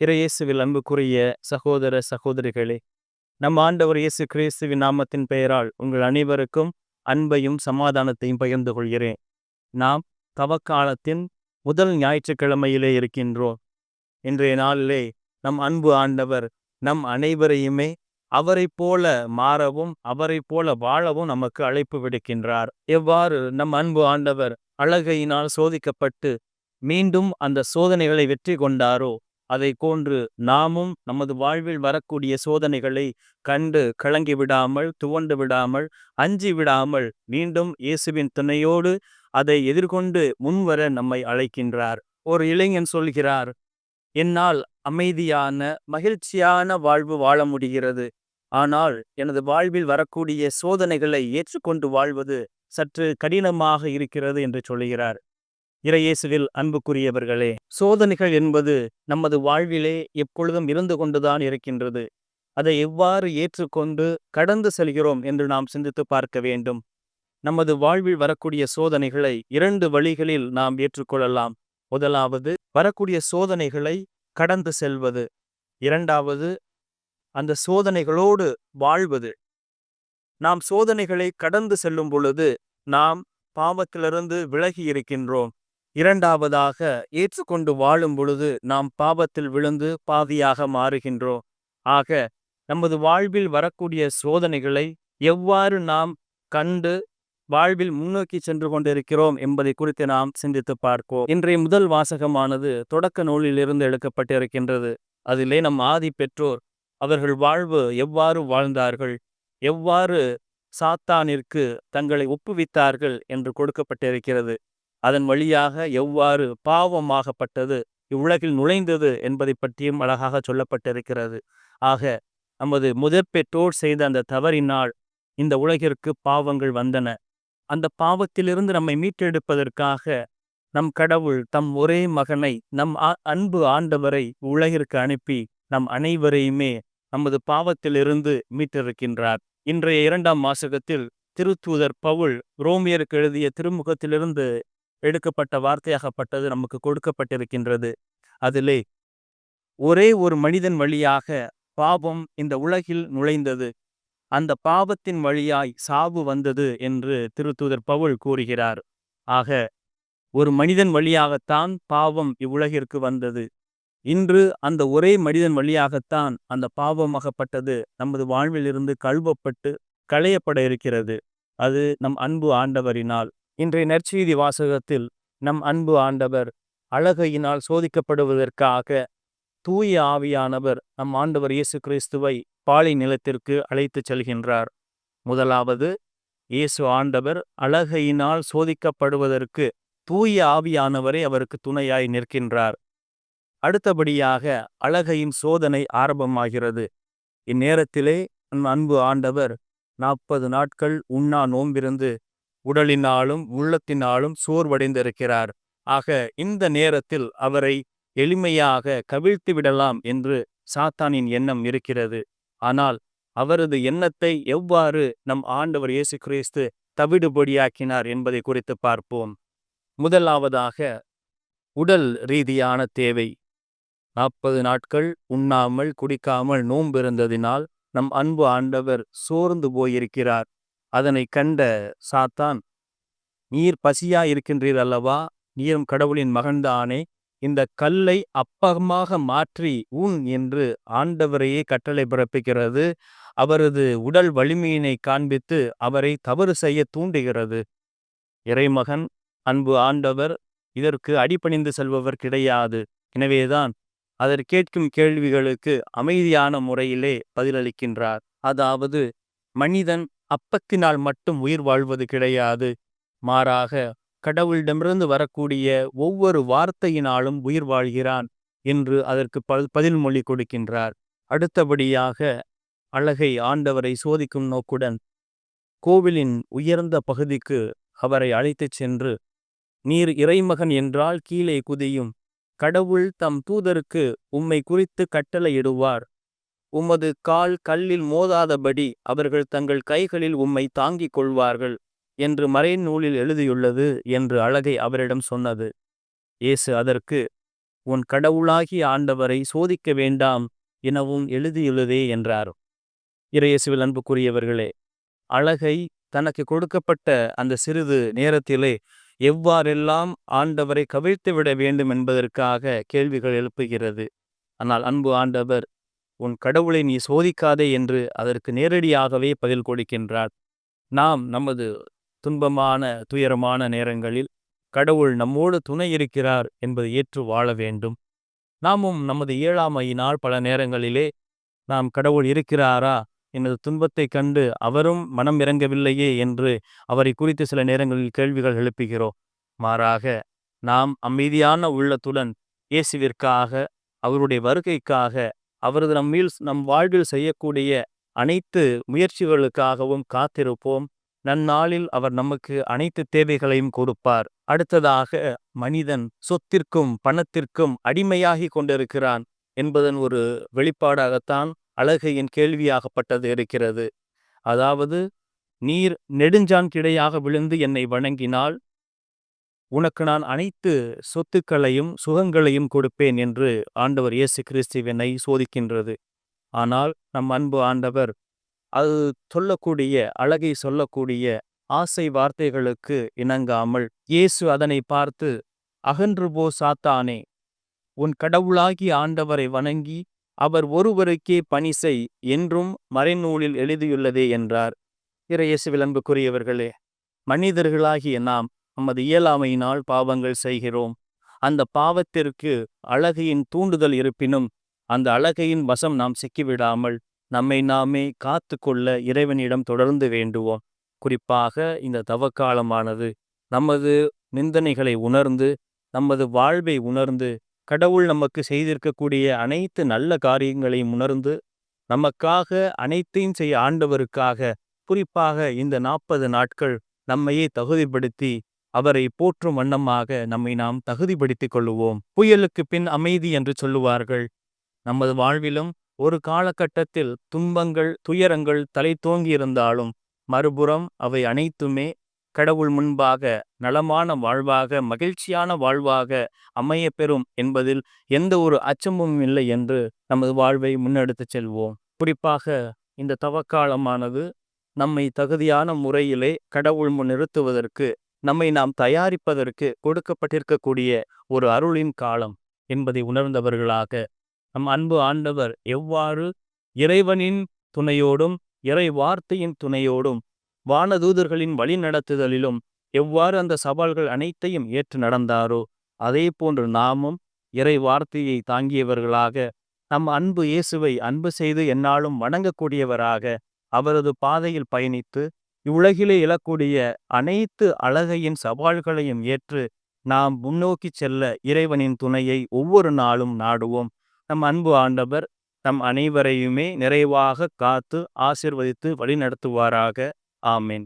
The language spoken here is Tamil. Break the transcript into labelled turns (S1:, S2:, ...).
S1: இறையேசுவில் அன்புக்குரிய சகோதர சகோதரிகளே, நம் ஆண்டவர் இயேசு கிறிஸ்துவின் நாமத்தின் பெயரால் உங்கள் அனைவருக்கும் அன்பையும் சமாதானத்தையும் பகிர்ந்து கொள்கிறேன். நாம் தவக்காலத்தின் முதல் ஞாயிற்றுக்கிழமையிலே இருக்கின்றோம். இன்றைய நாளிலே நம் அன்பு ஆண்டவர் நம் அனைவரையுமே அவரை போல மாறவும் அவரை போல வாழவும் நமக்கு அழைப்பு விடுக்கின்றார். எவ்வாறு நம் அன்பு ஆண்டவர் அழகையினால் சோதிக்கப்பட்டு மீண்டும் அந்த சோதனைகளை வெற்றி கொண்டாரோ, அதை போன்று நாமும் நமது வாழ்வில் வரக்கூடிய சோதனைகளை கண்டு கலங்கி விடாமல், துவண்டு விடாமல், அஞ்சி விடாமல் மீண்டும் இயேசுவின் துணையோடு அதை எதிர்கொண்டு முன்வர நம்மை அழைக்கின்றார். ஒரு இளைஞன் சொல்கிறார், என்னால் அமைதியான மகிழ்ச்சியான வாழ்வு வாழ முடிகிறது. ஆனால் எனது வாழ்வில் வரக்கூடிய சோதனைகளை ஏற்றுக்கொண்டு வாழ்வது சற்று கடினமாக இருக்கிறது என்று சொல்கிறார். இறையேசுவில் அன்புக்குரியவர்களே, சோதனைகள் என்பது நமது வாழ்விலே எப்பொழுதும் இருந்து கொண்டுதான் இருக்கின்றது. அதை எவ்வாறு ஏற்றுக்கொண்டு கடந்து செல்கிறோம் என்று நாம் சிந்தித்து பார்க்க வேண்டும். நமது வாழ்வில் வரக்கூடிய சோதனைகளை 2 வழிகளில் நாம் ஏற்றுக்கொள்ளலாம். முதலாவது, வரக்கூடிய சோதனைகளை கடந்து செல்வது. இரண்டாவது, அந்த சோதனைகளோடு வாழ்வது. நாம் சோதனைகளை கடந்து செல்லும் பொழுது நாம் பாவத்திலிருந்து விலகி இருக்கின்றோம். இரண்டாவதாக, ஏற்றுக்கொண்டு வாழும் பொழுது நாம் பாவத்தில் விழுந்து பாவியாக மாறுகின்றோம். ஆக நமது வாழ்வில் வரக்கூடிய சோதனைகளை எவ்வாறு நாம் கண்டு வாழ்வில் முன்னோக்கி சென்று கொண்டிருக்கிறோம் என்பதை குறித்து நாம் சிந்தித்து பார்ப்போம். இன்றைய முதல் வாசகமானது தொடக்க நூலிலிருந்து எடுக்கப்பட்டிருக்கின்றது. அதிலே நம் ஆதி பெற்றோர் அவர்கள் வாழ்வு எவ்வாறு வாழ்ந்தார்கள், எவ்வாறு சாத்தானிற்கு தங்களை ஒப்புவித்தார்கள் என்று கொடுக்கப்பட்டிருக்கிறது. அதன் வழியாக எவ்வாறு பாவமாகப்பட்டது இவ்வுலகில் நுழைந்தது என்பதை பற்றியும் அழகாக சொல்லப்பட்டிருக்கிறது. ஆக நமது முதற் பெற்றோர் செய்த அந்த தவறினால் இந்த உலகிற்கு பாவங்கள் வந்தன. அந்த பாவத்திலிருந்து நம்மை மீட்டெடுப்பதற்காக நம் கடவுள் தம் ஒரே மகனை, நம் அன்பு ஆண்டவரை உலகிற்கு அனுப்பி நம் அனைவரையுமே நமது பாவத்திலிருந்து மீட்டிருக்கின்றார். இன்றைய 2ஆம் வாசகத்தில் திருத்தூதர் பவுல் ரோமியருக்கு எழுதிய திருமுகத்திலிருந்து எடுக்கப்பட்ட வார்த்தையாகப்பட்டது நமக்கு கொடுக்கப்பட்டிருக்கின்றது. அதிலே ஒரே ஒரு மனிதன் வழியாக பாவம் இந்த உலகில் நுழைந்தது, அந்த பாவத்தின் வழியாய் சாவு வந்தது என்று திருத்தூதர் பவுல் கூறுகிறார். ஆக ஒரு மனிதன் வழியாகத்தான் பாவம் இவ்வுலகிற்கு வந்தது. இன்று அந்த ஒரே மனிதன் வழியாகத்தான் அந்த பாவமாகப்பட்டது நமது வாழ்விலிருந்து கழுவப்பட்டு களையப்பட இருக்கிறது. அது நம் அன்பு ஆண்டவரினால். இன்றைய நற்செய்தி வாசகத்தில் நம் அன்பு ஆண்டவர் அழகையினால் சோதிக்கப்படுவதற்காக தூய ஆவியானவர் நம் ஆண்டவர் இயேசு கிறிஸ்துவை பாலை நிலத்திற்கு அழைத்து செல்கின்றார். முதலாவது, இயேசு ஆண்டவர் அழகையினால் சோதிக்கப்படுவதற்கு தூய ஆவியானவரை அவருக்கு துணையாய் நிற்கின்றார். அடுத்தபடியாக அழகையின் சோதனை ஆரம்பமாகிறது. இந்நேரத்திலே நம் அன்பு ஆண்டவர் 40 நாட்கள் உண்ணா நோன்பிருந்து உடலினாலும் உள்ளத்தினாலும் சோர்வடைந்திருக்கிறார். ஆக இந்த நேரத்தில் அவரை எளிமையாக கவிழ்த்து விடலாம் என்று சாத்தானின் எண்ணம் இருக்கிறது. ஆனால் அவரது எண்ணத்தை எவ்வாறு நம் ஆண்டவர் இயேசு கிறிஸ்து தவிடுபொடியாக்கினார் என்பதை குறித்து பார்ப்போம். முதலாவதாக, உடல் ரீதியான தேவை. 40 நாட்கள் உண்ணாமல் குடிக்காமல் நோன்பிருந்ததினால் நம் அன்பு ஆண்டவர் சோர்ந்து போயிருக்கிறார். அதனை கண்ட சாத்தான், நீர் பசியா இருக்கின்றீர் அல்லவா, நீரும் கடவுளின் மகன்தானே, இந்த கல்லை அப்பமாக மாற்றி உண் என்று ஆண்டவரையே கட்டளை பிறப்பிக்கிறது. அவரது உடல் வலிமையினை காண்பித்து அவரை தவறு செய்ய தூண்டுகிறது. இறைமகன் அன்பு ஆண்டவர் இதற்கு அடிபணிந்து செல்பவர் கிடையாது. எனவேதான் அவர் கேட்கும் கேள்விகளுக்கு அமைதியான முறையிலே பதிலளிக்கின்றார். அதாவது, மனிதன் அப்பத்தினால் மட்டும் உயிர் வாழ்வது கிடையாது, மாறாக கடவுளிடமிருந்து வரக்கூடிய ஒவ்வொரு வார்த்தையினாலும் உயிர் வாழ்கிறான் என்று அதற்கு பதில் மொழி கொடுக்கின்றார். அடுத்தபடியாக, அழகை ஆண்டவரை சோதிக்கும் நோக்குடன் கோவிலின் உயர்ந்த பகுதிக்கு அவரை அழைத்துச் சென்று, நீர் இறைமகன் என்றால் கீழே குதியும், கடவுள் தம் தூதருக்கு உம்மை குறித்து கட்டளையிடுவார், உமது கால் கல்லில் மோதாதபடி அவர்கள் தங்கள் கைகளில் உம்மை தாங்கிக் கொள்வார்கள் என்று மறைநூலில் எழுதியுள்ளது என்று அழகை அவரிடம் சொன்னது. இயேசு அதற்கு, உன் கடவுளாகிய ஆண்டவரை சோதிக்க வேண்டாம் எனவும் எழுதியுள்ளதே என்றார். இறையேசுவில் அன்புக்குரியவர்களே, அழகை தனக்கு கொடுக்கப்பட்ட அந்த சிறிது நேரத்திலே எவ்வாறெல்லாம் ஆண்டவரை கவிழ்த்து விட வேண்டும் என்பதற்காக கேள்விகள் எழுப்புகிறது. ஆனால் அன்பு ஆண்டவர், உன் கடவுளை நீ சோதிக்காதே என்று அதற்கு நேரடியாகவே பதில் கொடுக்கின்றார். நாம் நமது துன்பமான துயரமான நேரங்களில் கடவுள் நம்மோடு துணை இருக்கிறார் என்பதை ஏற்று வாழ வேண்டும். நாமும் நமது இயலாமையினால் பல நேரங்களிலே நாம் கடவுள் இருக்கிறாரா, எனது துன்பத்தை கண்டு அவரும் மனம் இறங்கவில்லையே என்று அவரை குறித்து சில நேரங்களில் கேள்விகள் எழுப்புகிறோம். மாறாக நாம் அமைதியான உள்ளத்துடன் இயேசுவிற்காக, அவருடைய வருகைக்காக, அவரது நம் வாழ்வில் செய்யக்கூடிய அனைத்து முயற்சிகளுக்காகவும் காத்திருப்போம். நன்னாளில் அவர் நமக்கு அனைத்து தேவைகளையும் கொடுப்பார். அடுத்ததாக, மனிதன் சொத்திற்கும் பணத்திற்கும் அடிமையாகி கொண்டிருக்கிறான் என்பதன் ஒரு வெளிப்பாடாகத்தான் அழகையின் கேள்வியாகப்பட்டது இருக்கிறது. அதாவது, நீர் நெடுஞ்சான் கிடையாக விழுந்து என்னை வணங்கினால் உனக்கு நான் அனைத்து சொத்துக்களையும் சுகங்களையும் கொடுப்பேன் என்று ஆண்டவர் இயேசு கிறிஸ்துவினை சோதிக்கின்றது. ஆனால் நம் அன்பு ஆண்டவர் அது சொல்லக்கூடிய அழகை சொல்லக்கூடிய ஆசை வார்த்தைகளுக்கு இணங்காமல் இயேசு அதனை பார்த்து, அகன்று போ சாத்தானே, உன் கடவுளாகிய ஆண்டவரை வணங்கி அவர் ஒருவருக்கே பணி செய் என்றும் மறைநூலில் எழுதியுள்ளதே என்றார். இறையேசுவில் அன்புக்குரியவர்களே, மனிதர்களாகிய நாம் நமது இயலாமையினால் பாவங்கள் செய்கிறோம். அந்த பாவத்திற்கு அழகையின் தூண்டுதல் இருப்பினும் அந்த அழகையின் வசம் நாம் சிக்கிவிடாமல் நம்மை நாமே காத்து கொள்ள இறைவனிடம் தொடர்ந்து வேண்டுவோம். குறிப்பாக இந்த தவக்காலமானது நமது நிந்தனைகளை உணர்ந்து, நமது வாழ்வை உணர்ந்து, கடவுள் நமக்கு செய்திருக்கக்கூடிய அனைத்து நல்ல காரியங்களையும் உணர்ந்து, நமக்காக அனைத்தையும் செய்ய ஆண்டவருக்காக குறிப்பாக இந்த 40 நாட்கள் நம்மையே தகுதிப்படுத்தி அவரை போற்றும் வண்ணமாக நம்மை நாம் தகுதிப்படுத்திக் கொள்ளுவோம். புயலுக்கு பின் அமைதி என்று சொல்லுவார்கள். நமது வாழ்விலும் ஒரு காலகட்டத்தில் துன்பங்கள் துயரங்கள் தலை தோங்கியிருந்தாலும் மறுபுறம் அவை அனைத்துமே கடவுள் முன்பாக நலமான வாழ்வாக, மகிழ்ச்சியான வாழ்வாக அமையப்பெறும் என்பதில் எந்த ஒரு அச்சமும் இல்லை என்று நமது வாழ்வை முன்னெடுத்து செல்வோம். குறிப்பாக இந்த தவக்காலமானது நம்மை தகுதியான முறையிலே கடவுள் முன் நிறுத்துவதற்கு, நம்மை நாம் தயாரிப்பதற்கு கொடுக்கப்பட்டிருக்கக்கூடிய ஒரு அருளின் காலம் என்பதை உணர்ந்தவர்களாக, நம் அன்பு ஆண்டவர் எவ்வாறு இறைவனின் துணையோடும் இறை வார்த்தையின் துணையோடும் வானதூதர்களின் வழி நடத்துதலிலும் எவ்வாறு அந்த சவால்கள் அனைத்தையும் ஏற்று நடந்தாரோ, அதே போன்று நாமும் இறை வார்த்தையை தாங்கியவர்களாக, நம் அன்பு இயேசுவை அன்பு செய்து எந்நாளும் வணங்கக்கூடியவராக அவரது பாதையில் பயணித்து இவ்வுலகிலே எழக்கூடிய அனைத்து அழகையின் சவால்களையும் ஏற்று நாம் முன்னோக்கி செல்ல இறைவனின் துணையை ஒவ்வொரு நாளும் நாடுவோம். நம் அன்பு ஆண்டவர் நம் அனைவரையுமே நிறைவாக காத்து ஆசீர்வதித்து வழிநடத்துவாராக. ஆமென்.